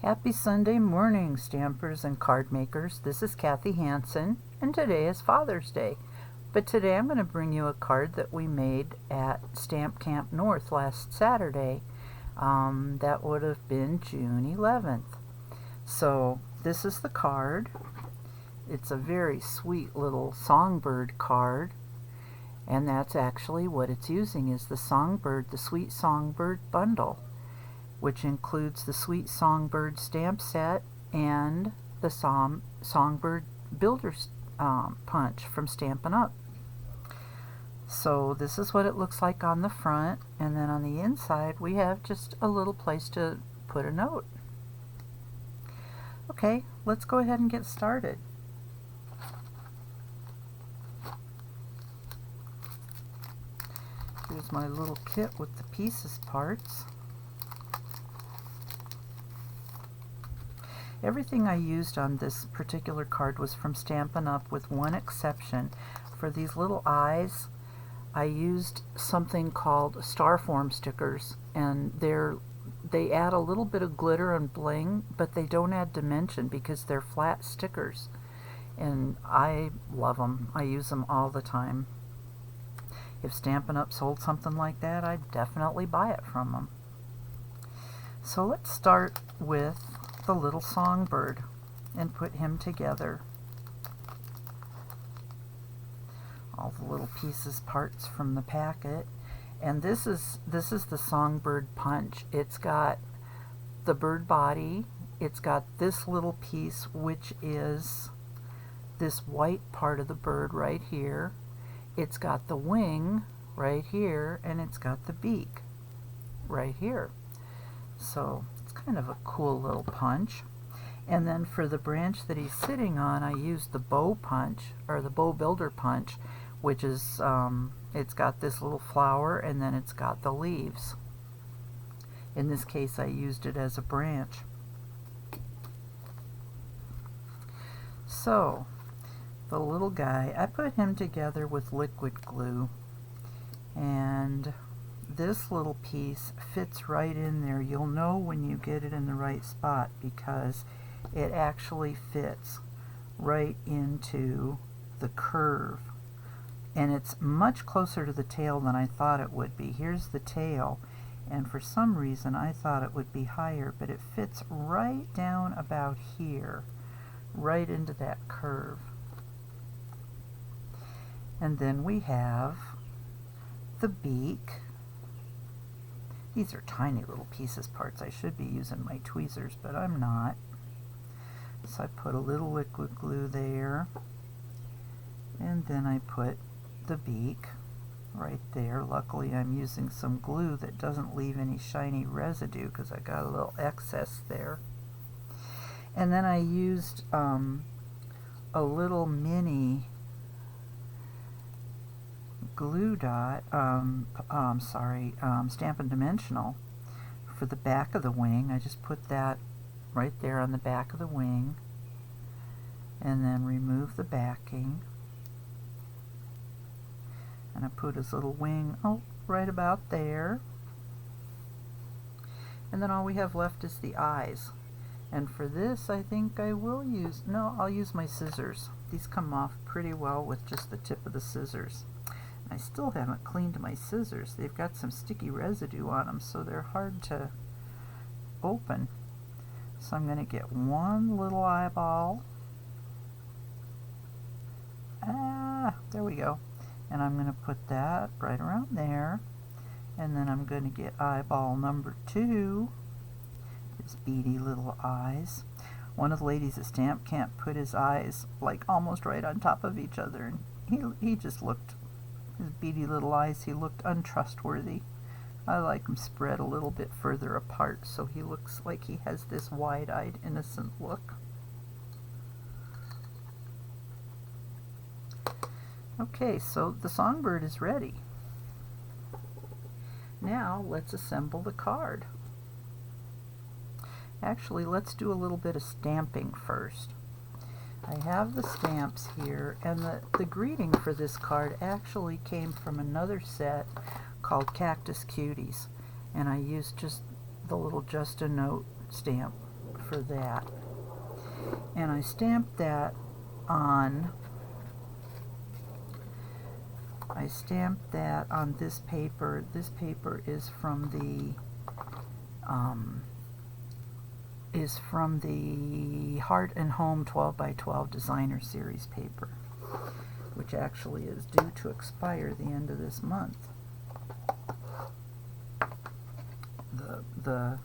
Happy Sunday morning, stampers and card makers. This is Kathy Hansen, and today is Father's Day. But today I'm going to bring you a card that we made at Stamp Camp North last Saturday. That would have been June 11th. So this is the card. It's a very sweet little Songbird card, and that's actually what it's using is the Songbird, the Sweet Songbird bundle, which includes the Sweet Songbird stamp set and the Songbird Builder's punch from Stampin' Up. So this is what it looks like on the front, and then on the inside we have just a little place to put a note. Okay, let's go ahead and get started. Here's my little kit with the pieces parts. Everything I used on this particular card was from Stampin' Up, with one exception. For these little eyes, I used something called Starform stickers, and they add a little bit of glitter and bling, but they don't add dimension because they're flat stickers, and I love them. I use them all the time. If Stampin' Up sold something like that, I'd definitely buy it from them. So let's start with the little Songbird and put him together. All the little pieces, parts from the packet, and this is the Songbird punch. It's got the bird body, it's got this little piece which is this white part of the bird right here, it's got the wing right here, and it's got the beak right here. So it's kind of a cool little punch. And then for the branch that he's sitting on, I used the bow punch, or the bow builder punch, which is it's got this little flower, and then it's got the leaves. In this case I used it as a branch. So the little guy, I put him together with liquid glue, and this little piece fits right in there. You'll know when you get it in the right spot because it actually fits right into the curve, and it's much closer to the tail than I thought it would be. Here's the tail, and for some reason I thought it would be higher, but it fits right down about here, right into that curve. And then we have the beak. These are tiny little pieces parts. I should be using my tweezers, but I'm not. So I put a little liquid glue there, and then I put the beak right there. Luckily I'm using some glue that doesn't leave any shiny residue because I got a little excess there. And then I used a little mini glue dot, Stampin' Dimensional for the back of the wing. I just put that right there on the back of the wing, and then remove the backing, and I put his little wing right about there, and then all we have left is the eyes. And for this I think I'll use my scissors. These come off pretty well with just the tip of the scissors. I still haven't cleaned my scissors. They've got some sticky residue on them, so they're hard to open. So I'm going to get one little eyeball. There we go. And I'm going to put that right around there. And then I'm going to get eyeball number 2. His beady little eyes. One of the ladies at Stamp Camp put his eyes like almost right on top of each other, and he just looked, his beady little eyes, he looked untrustworthy. I like him spread a little bit further apart so he looks like he has this wide-eyed, innocent look. Okay, so the Songbird is ready. Now let's assemble the card. Actually, let's do a little bit of stamping first. I have the stamps here, and the greeting for this card actually came from another set called Cactus Cuties, and I used just the little Just a Note stamp for that. And I stamped that on this paper. This paper is from the Heart and Home 12 by 12 Designer Series paper, which actually is due to expire the end of this month. The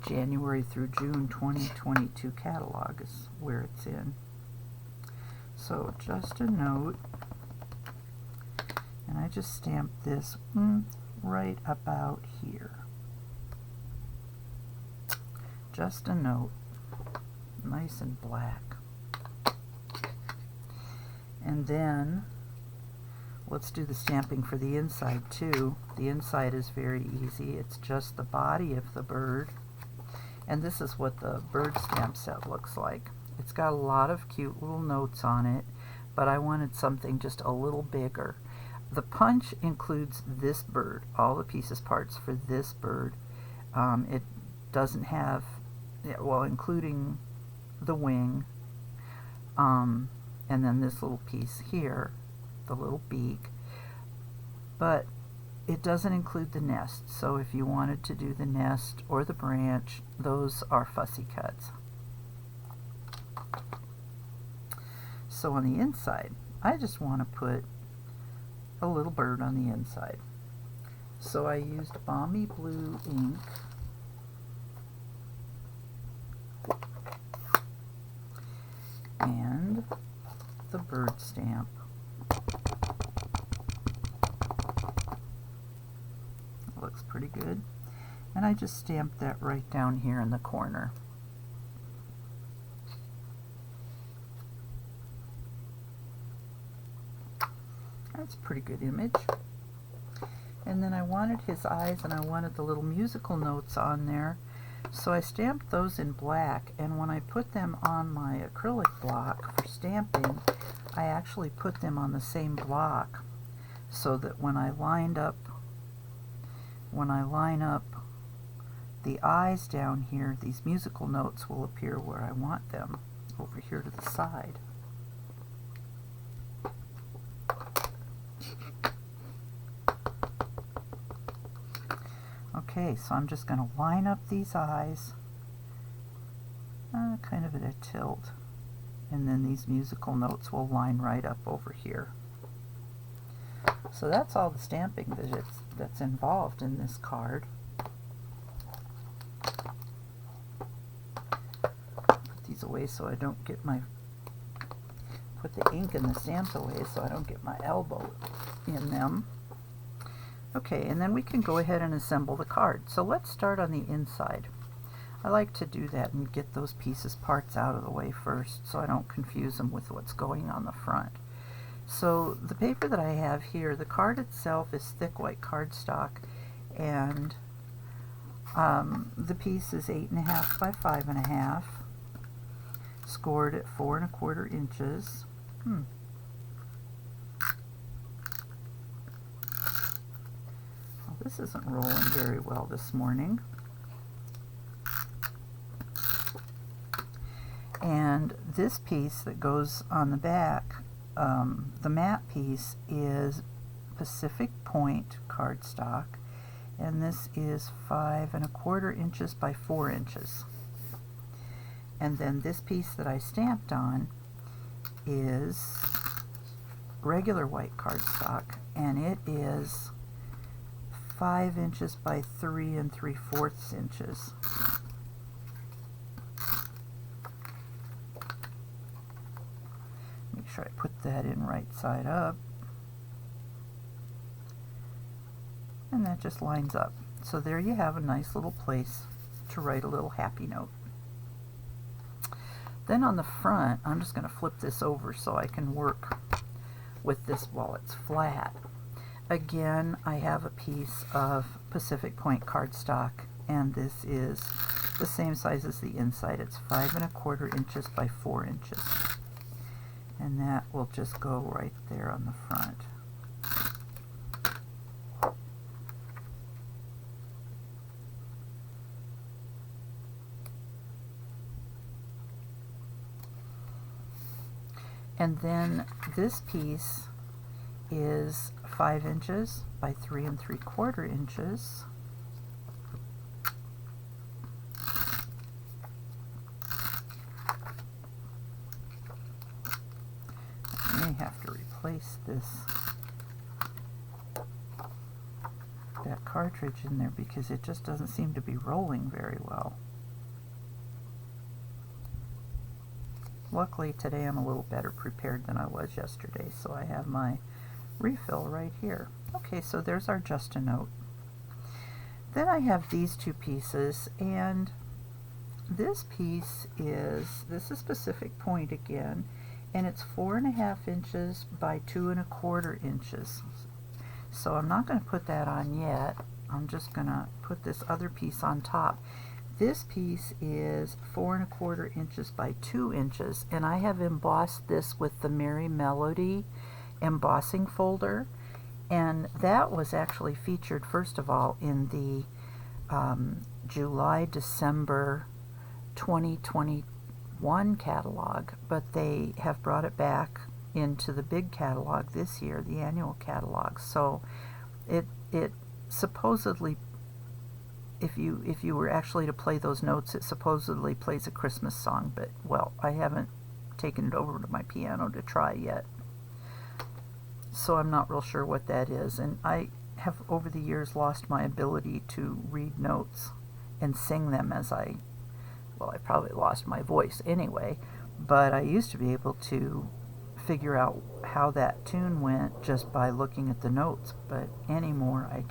January through June 2022 catalog is where it's in. So just a note, and I just stamped this right about here. Just a note, nice and black. And then let's do the stamping for the inside too. The inside is very easy. It's just the body of the bird. And this is what the bird stamp set looks like. It's got a lot of cute little notes on it, but I wanted something just a little bigger. The punch includes this bird, all the pieces parts for this bird. It doesn't have, well, including the wing, and then this little piece here, the little beak, but it doesn't include the nest. So if you wanted to do the nest or the branch, those are fussy cuts. So on the inside, I just want to put a little bird on the inside. So I used Balmy Blue ink, and the bird stamp. It looks pretty good. And I just stamped that right down here in the corner. That's a pretty good image. And then I wanted his eyes, and I wanted the little musical notes on there. So I stamped those in black, and when I put them on my acrylic block for stamping, I actually put them on the same block so that when I line up the eyes down here, these musical notes will appear where I want them, over here to the side. Okay, so I'm just going to line up these eyes, kind of at a tilt, and then these musical notes will line right up over here. So that's all the stamping that's involved in this card. Put these away so I don't get put the ink and the stamps away so I don't get my elbow in them. Okay, and then we can go ahead and assemble the card. So let's start on the inside. I like to do that and get those parts out of the way first so I don't confuse them with what's going on the front. So the paper that I have here, the card itself is thick white cardstock, and the piece is 8.5 by 5.5, scored at 4 1/4 inches. Well, this isn't rolling very well this morning. And this piece that goes on the back, the matte piece, is Pacific Point cardstock, and this is 5 1/4 inches by 4 inches. And then this piece that I stamped on is regular white cardstock, and it is 5 inches by 3 3/4 inches. Make sure I put that in right side up. And that just lines up. So there you have a nice little place to write a little happy note. Then on the front, I'm just going to flip this over so I can work with this while it's flat. Again, I have a piece of Pacific Point cardstock, and this is the same size as the inside. It's 5 1/4 inches by 4 inches. And that will just go right there on the front. And then this piece is 5 inches by 3 3/4 inches. I may have to replace that cartridge in there because it just doesn't seem to be rolling very well. Luckily today I'm a little better prepared than I was yesterday, so I have my refill right here. Okay, so there's our Just a Note. Then I have these two pieces, and this piece is a specific point again, and it's 4.5 inches by 2 1/4 inches. So I'm not going to put that on yet. I'm just going to put this other piece on top. This piece is 4 1/4 inches by 2 inches, and I have embossed this with the Merry Melody embossing folder, and that was actually featured first of all in the July-December 2021 catalog, but they have brought it back into the big catalog this year, the annual catalog. So it supposedly, if you were actually to play those notes, it supposedly plays a Christmas song, but well, I haven't taken it over to my piano to try yet, so I'm not real sure what that is. And I have over the years lost my ability to read notes and sing them as I probably lost my voice anyway, but I used to be able to figure out how that tune went just by looking at the notes, but anymore I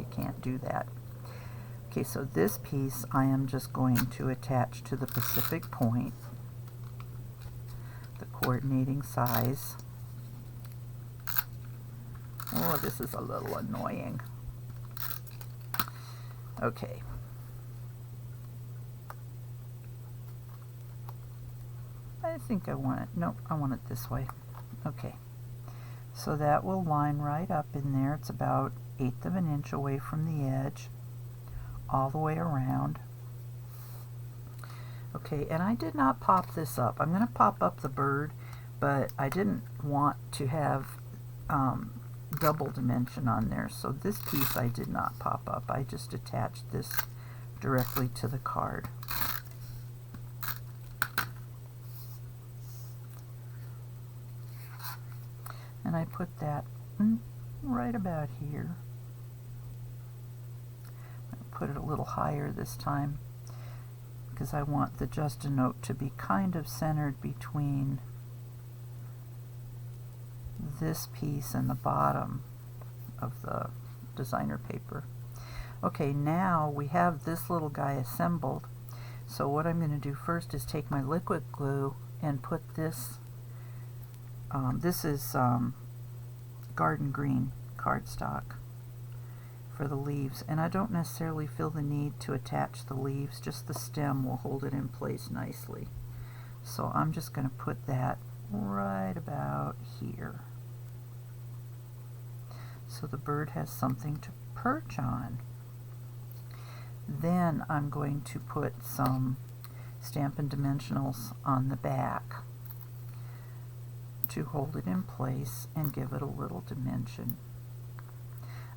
can't do that. Okay, so this piece I am just going to attach to the Pacific point, the coordinating size. Oh, this is a little annoying. Okay. I think I want it. Nope, I want it this way. Okay. So that will line right up in there. It's about 1/8 of an inch away from the edge, all the way around. Okay, and I did not pop this up. I'm going to pop up the bird, but I didn't want to have double dimension on there, so this piece I did not pop up. I just attached this directly to the card. And I put that right about here. Put it a little higher this time because I want the Just a Note to be kind of centered between this piece and the bottom of the designer paper. Okay, now we have this little guy assembled. So what I'm going to do first is take my liquid glue and put this, this is garden green cardstock for the leaves, and I don't necessarily feel the need to attach the leaves, just the stem will hold it in place nicely. So I'm just going to put that right about here, so the bird has something to perch on. Then I'm going to put some Stampin' Dimensionals on the back to hold it in place and give it a little dimension.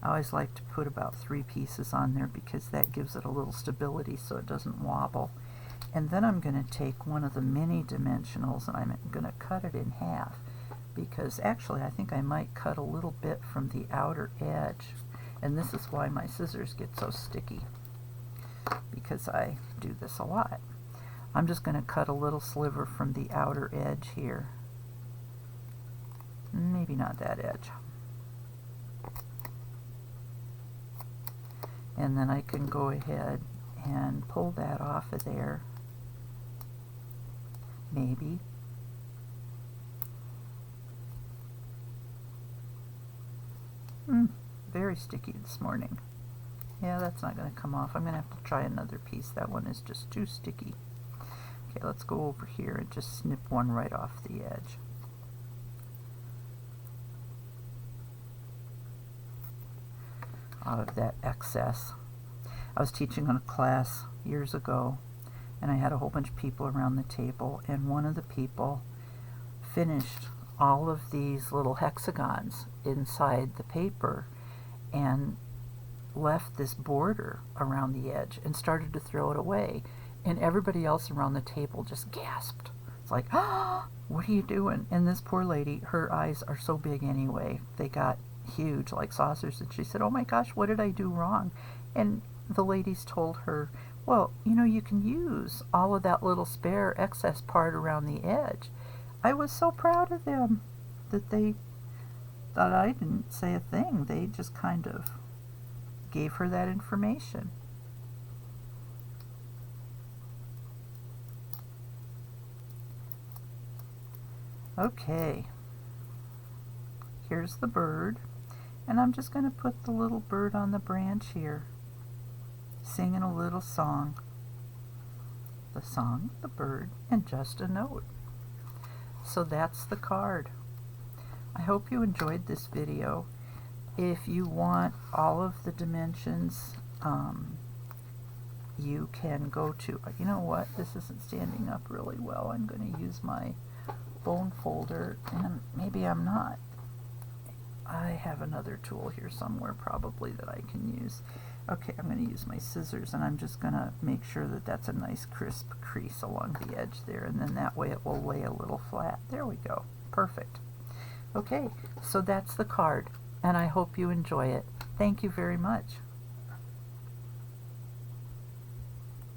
I always like to put about 3 pieces on there because that gives it a little stability so it doesn't wobble. And then I'm going to take one of the mini dimensionals and I'm going to cut it in half, because actually I think I might cut a little bit from the outer edge, and this is why my scissors get so sticky, because I do this a lot. I'm just going to cut a little sliver from the outer edge here. Maybe not that edge. And then I can go ahead and pull that off of there. Maybe. Very sticky this morning. Yeah, that's not going to come off. I'm going to have to try another piece. That one is just too sticky. Okay, let's go over here and just snip one right off the edge. Out of that excess. I was teaching on a class years ago, and I had a whole bunch of people around the table, and one of the people finished all of these little hexagons inside the paper and left this border around the edge and started to throw it away. And everybody else around the table just gasped. It's like, ah, what are you doing? And this poor lady, her eyes are so big anyway. They got huge like saucers. And she said, oh my gosh, what did I do wrong? And the ladies told her, well, you know, you can use all of that little spare excess part around the edge. I was so proud of them that they thought I didn't say a thing. They just kind of gave her that information. Okay, here's the bird, and I'm just going to put the little bird on the branch here, singing a little song. The song, the bird, and just a note. So that's the card. I hope you enjoyed this video. If you want all of the dimensions, you can go to, you know what, this isn't standing up really well. I'm going to use my bone folder, and maybe I'm not. I have another tool here somewhere probably that I can use. Okay, I'm going to use my scissors, and I'm just going to make sure that that's a nice crisp crease along the edge there, and then that way it will lay a little flat. There we go. Perfect. Okay, so that's the card, and I hope you enjoy it. Thank you very much.